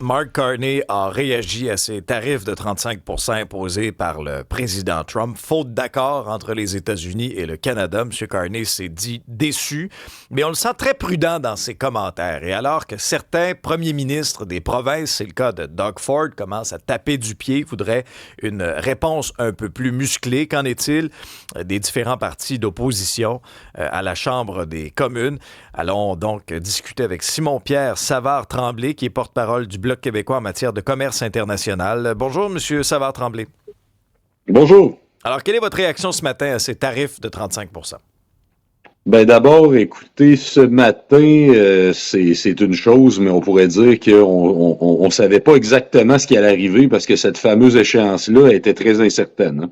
Mark Carney a réagi à ces tarifs de 35 imposés par le président Trump, faute d'accord entre les États-Unis et le Canada. M. Carney s'est dit déçu, mais on le sent très prudent dans ses commentaires. Et alors que certains premiers ministres des provinces, c'est le cas de Doug Ford, commencent à taper du pied, voudraient une réponse un peu plus musclée, qu'en est-il des différents partis d'opposition à la Chambre des communes? Allons donc discuter avec Simon-Pierre Savard-Tremblay, qui est porte-parole du Bloc québécois en matière de commerce international. Bonjour, M. Savard-Tremblay. Bonjour. Alors, quelle est votre réaction ce matin à ces tarifs de 35 Ben d'abord, écoutez, ce matin, c'est une chose, mais on pourrait dire qu'on savait pas exactement ce qui allait arriver parce que cette fameuse échéance-là était très incertaine, hein.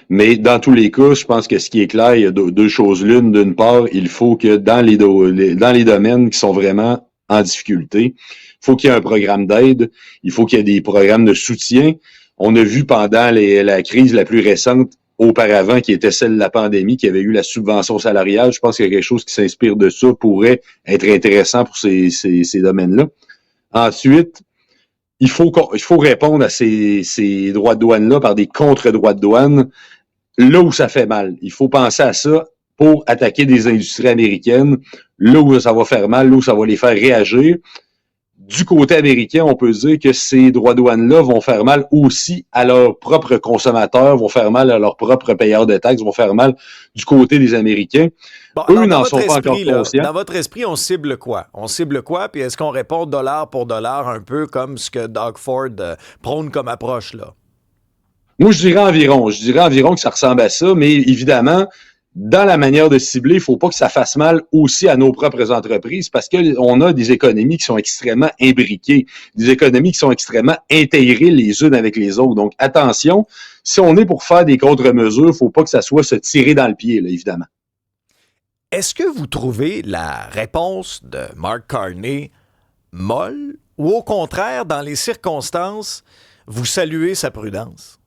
Mais dans tous les cas, je pense que ce qui est clair, il y a deux choses l'une. D'une part, il faut que dans les domaines qui sont vraiment en difficulté, il faut qu'il y ait un programme d'aide, il faut qu'il y ait des programmes de soutien. On a vu pendant la crise la plus récente auparavant, qui était celle de la pandémie, qui avait eu la subvention salariale. Je pense qu'il y a quelque chose qui s'inspire de ça pourrait être intéressant pour ces domaines-là. Ensuite, il faut répondre à ces droits de douane-là par des contre-droits de douane là où ça fait mal. Il faut penser à ça pour attaquer des industries américaines, là où ça va faire mal, là où ça va les faire réagir. Du côté américain, on peut dire que ces droits de douane-là vont faire mal aussi à leurs propres consommateurs, vont faire mal à leurs propres payeurs de taxes, vont faire mal du côté des Américains. Bon, eux n'en sont pas encore conscients. Dans votre esprit, on cible quoi? On cible quoi? Puis est-ce qu'on répond dollar pour dollar, un peu comme ce que Doug Ford prône comme approche, là? Moi, je dirais environ que ça ressemble à ça, mais évidemment, dans la manière de cibler, il ne faut pas que ça fasse mal aussi à nos propres entreprises parce qu'on a des économies qui sont extrêmement imbriquées, des économies qui sont extrêmement intégrées les unes avec les autres. Donc, attention, si on est pour faire des contre-mesures, il ne faut pas que ça soit se tirer dans le pied, là, évidemment. Est-ce que vous trouvez la réponse de Mark Carney molle ou au contraire, dans les circonstances, vous saluez sa prudence?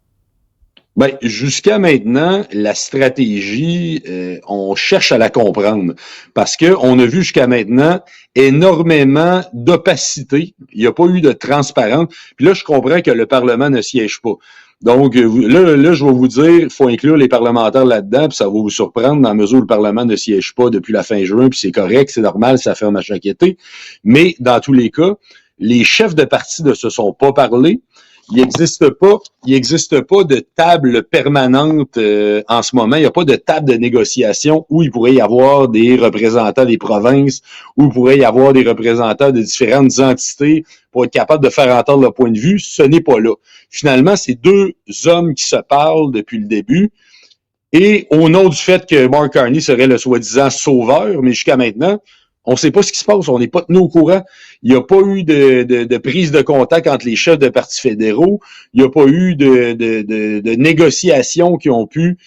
Ben, jusqu'à maintenant, la stratégie, on cherche à la comprendre parce que on a vu jusqu'à maintenant énormément d'opacité. Il n'y a pas eu de transparence. Puis là, je comprends que le Parlement ne siège pas. Donc, là, je vais vous dire, il faut inclure les parlementaires là-dedans, puis ça va vous surprendre dans la mesure où le Parlement ne siège pas depuis la fin juin, puis c'est correct, c'est normal, ça ferme à chaque été. Mais dans tous les cas, les chefs de parti ne se sont pas parlé. Il n'existe pas de table permanente en ce moment. Il n'y a pas de table de négociation où il pourrait y avoir des représentants des provinces, où il pourrait y avoir des représentants de différentes entités pour être capable de faire entendre leur point de vue. Ce n'est pas là. Finalement, c'est deux hommes qui se parlent depuis le début. Et au nom du fait que Mark Carney serait le soi-disant sauveur, mais jusqu'à maintenant, on ne sait pas ce qui se passe, on n'est pas tenu au courant. Il n'y a pas eu de prise de contact entre les chefs de partis fédéraux. Il n'y a pas eu de négociations qui ont pu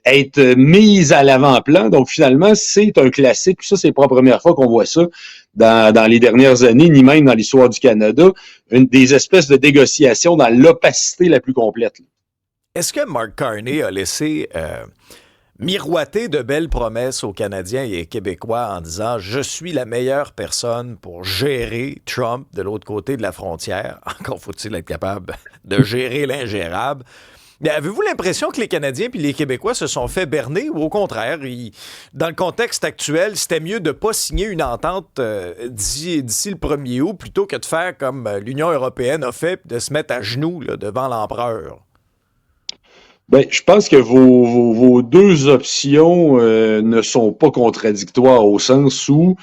être mises à l'avant-plan. Donc finalement, c'est un classique. Ça, c'est pas la première fois qu'on voit ça dans les dernières années, ni même dans l'histoire du Canada. Des espèces de négociations dans l'opacité la plus complète. Est-ce que Mark Carney a laissé miroiter de belles promesses aux Canadiens et aux Québécois en disant « Je suis la meilleure personne pour gérer Trump de l'autre côté de la frontière. » Encore faut-il être capable de gérer l'ingérable. Mais avez-vous l'impression que les Canadiens et les Québécois se sont fait berner ou au contraire, dans le contexte actuel, c'était mieux de ne pas signer une entente d'ici le 1er août plutôt que de faire comme l'Union européenne a fait, de se mettre à genoux là, devant l'empereur? Ben, je pense que vos deux options ne sont pas contradictoires au sens où,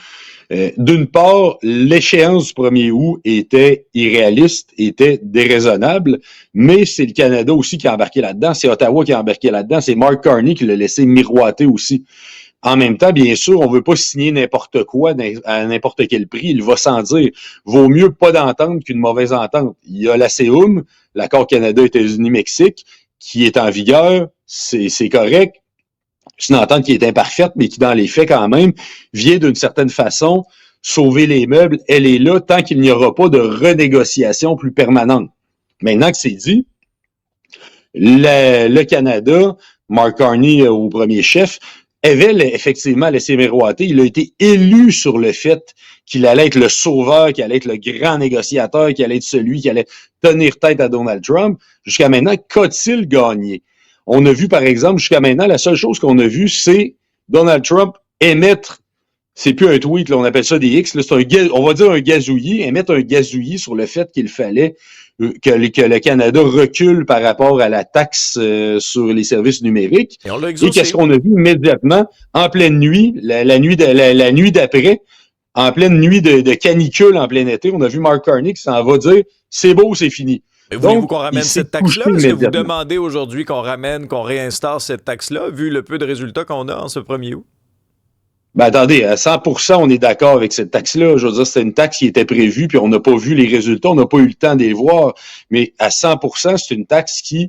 d'une part, l'échéance du 1er août était irréaliste, était déraisonnable, mais c'est le Canada aussi qui a embarqué là-dedans, c'est Ottawa qui a embarqué là-dedans, c'est Mark Carney qui l'a laissé miroiter aussi. En même temps, bien sûr, on veut pas signer n'importe quoi à n'importe quel prix, il va sans dire. Vaut mieux pas d'entente qu'une mauvaise entente. Il y a la CEUM, l'accord Canada-États-Unis-Mexique, qui est en vigueur, c'est correct. C'est une entente qui est imparfaite, mais qui, dans les faits, quand même, vient d'une certaine façon sauver les meubles. Elle est là tant qu'il n'y aura pas de renégociation plus permanente. Maintenant que c'est dit, le Canada, Mark Carney au premier chef, avait effectivement laissé miroiter. Il a été élu sur le fait qu'il allait être le sauveur, qu'il allait être le grand négociateur, qu'il allait être celui qui allait tenir tête à Donald Trump. Jusqu'à maintenant, qu'a-t-il gagné? On a vu, par exemple, jusqu'à maintenant, la seule chose qu'on a vue, c'est Donald Trump émettre, c'est plus un tweet, là, on appelle ça des X, là, on va dire un gazouillis, émettre un gazouillis sur le fait qu'il fallait que le Canada recule par rapport à la taxe sur les services numériques. Et qu'est-ce qu'on a vu immédiatement en pleine nuit, la nuit d'après, en pleine nuit de canicule en plein été, on a vu Mark Carney qui s'en va dire « c'est beau, c'est fini ». Voulez-vous qu'on ramène cette taxe-là? Est-ce que vous demandez aujourd'hui qu'on réinstaure cette taxe-là, vu le peu de résultats qu'on a en ce 1er août? Ben attendez, à 100%, on est d'accord avec cette taxe-là. Je veux dire, c'était une taxe qui était prévue, puis on n'a pas vu les résultats, on n'a pas eu le temps de les voir. Mais à 100%, c'est une taxe qui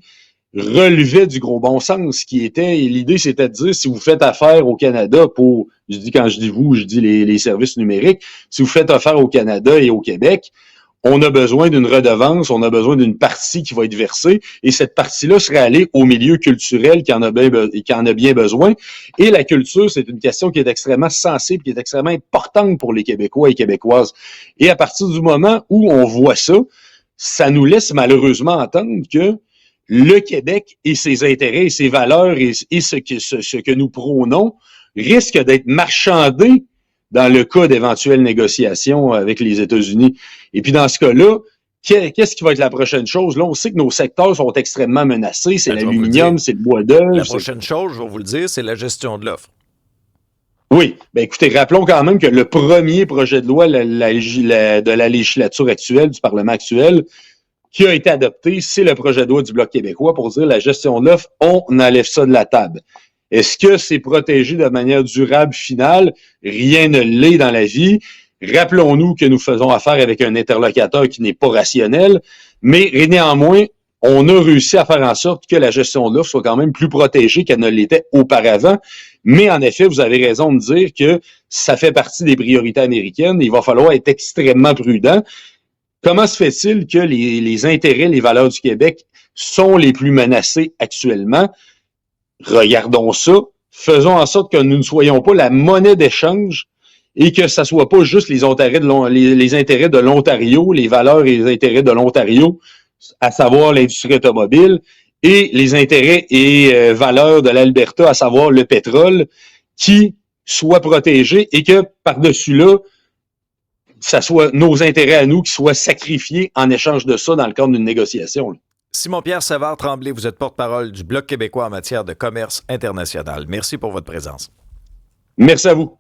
relevait du gros bon sens, l'idée, c'était de dire, si vous faites affaire au Canada quand je dis vous, je dis les services numériques, si vous faites affaire au Canada et au Québec, on a besoin d'une redevance, on a besoin d'une partie qui va être versée, et cette partie-là serait allée au milieu culturel qui en a bien besoin. Et la culture, c'est une question qui est extrêmement sensible, qui est extrêmement importante pour les Québécois et Québécoises. Et à partir du moment où on voit ça, ça nous laisse malheureusement entendre que le Québec et ses intérêts et ses valeurs et ce que nous prônons risquent d'être marchandés dans le cas d'éventuelles négociations avec les États-Unis. Et puis dans ce cas-là, qu'est-ce qui va être la prochaine chose? Là, on sait que nos secteurs sont extrêmement menacés. C'est l'aluminium, c'est le bois d'œuvre. La prochaine chose, je vais vous le dire, c'est la gestion de l'offre. Oui. Ben écoutez, rappelons quand même que le premier projet de loi de la législature actuelle, du Parlement actuel, qui a été adopté, c'est le projet de loi du Bloc québécois pour dire la gestion de l'offre, on enlève ça de la table. Est-ce que c'est protégé de manière durable finale? Rien ne l'est dans la vie. Rappelons-nous que nous faisons affaire avec un interlocuteur qui n'est pas rationnel, mais néanmoins, on a réussi à faire en sorte que la gestion de l'offre soit quand même plus protégée qu'elle ne l'était auparavant. Mais en effet, vous avez raison de dire que ça fait partie des priorités américaines. Il va falloir être extrêmement prudent. Comment se fait-il que les intérêts, les valeurs du Québec sont les plus menacés actuellement? Regardons ça, faisons en sorte que nous ne soyons pas la monnaie d'échange et que ça soit pas juste les intérêts de l'Ontario, les valeurs et les intérêts de l'Ontario, à savoir l'industrie automobile, et les intérêts et valeurs de l'Alberta, à savoir le pétrole, qui soient protégés et que par-dessus là, ça soit nos intérêts à nous qui soient sacrifiés en échange de ça dans le cadre d'une négociation. Simon-Pierre Savard-Tremblay, vous êtes porte-parole du Bloc québécois en matière de commerce international. Merci pour votre présence. Merci à vous.